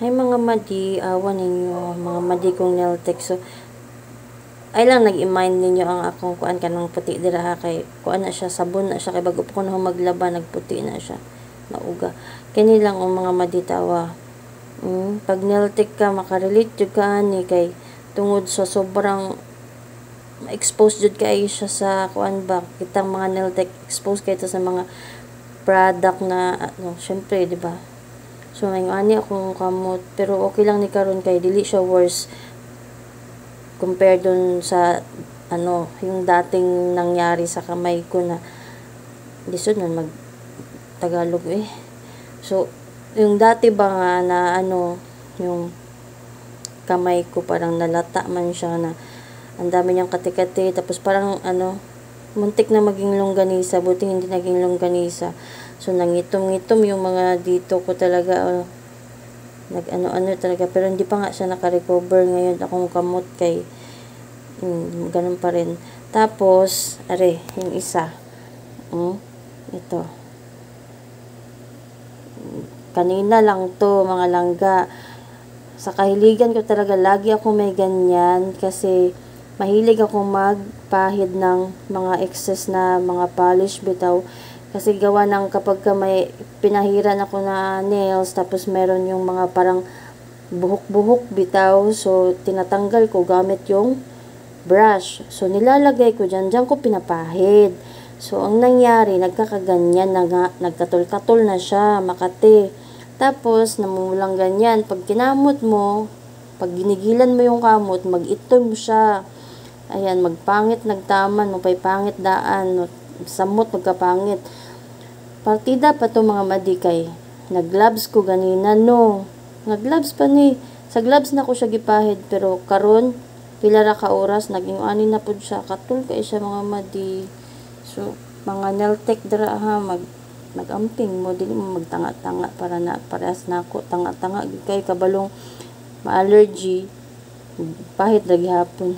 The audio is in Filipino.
Hay mga madi, awan ninyo, mga madi kong nail tech. So, ay lang nag-imind ninyo ang akong kuan kanang puti dira ha, kay kuan na siya, sabon na siya, kay bago pa ko na maglaba, nagputi na siya. Nauga. Kani lang ang mga madi tawa. Pag nail tech ka, makarelate jud ka ani kay tungod sa sobrang expose jud kay siya sa kuan ba, kitang mga nail tech expose kay sa mga product na syempre, di ba? So, ngayon, ani akong kamot. Pero, okay lang ni karon kay dili siya worse compared dun sa, yung dating nangyari sa kamay ko na, lisod na mag-Tagalog eh. So, yung dati ba nga na, yung kamay ko parang nalata man siya na, ang dami niyang kati-kati, tapos parang, muntik na maging longganisa, buti hindi naging longganisa. So, nangitom-ngitom yung mga dito ko talaga, nag-ano-ano talaga, pero hindi pa nga siya naka-recover ngayon akong kamot kay, ganun pa rin. Tapos, yung isa, ito. Kanina lang to, mga langga. Sa kahiligan ko talaga, lagi ako may ganyan, kasi, mahilig ako magpahid ng mga excess na mga polish bitaw. Kasi gawa ng kapag may pinahiran ako na nails, tapos meron yung mga parang buhok-buhok bitaw. So, tinatanggal ko gamit yung brush. So, nilalagay ko dyan ko pinapahid. So, ang nangyari, nagkakaganyan na nga, nagkatol-katol na siya, makati. Tapos, namumulang ganyan. Pag kinamot mo, pag ginigilan mo yung kamot, mag-itom siya. Ayan, magpangit nagtaman, mapay pangit daan, samot magkapangit. Partida pa to mga madi kay nag-gloves ko ganina no. Nag-gloves pa ni. Sa gloves na ko siya gipahid pero karon pila ra ka oras naging ani na pud siya. Katul kay siya mga madi. So mga nail tech dira ha nag-amping mo dili mo magtanga-tanga para na parehas nako tanga-tanga kay kabalong ma-allergy. Pahit lagi hapon.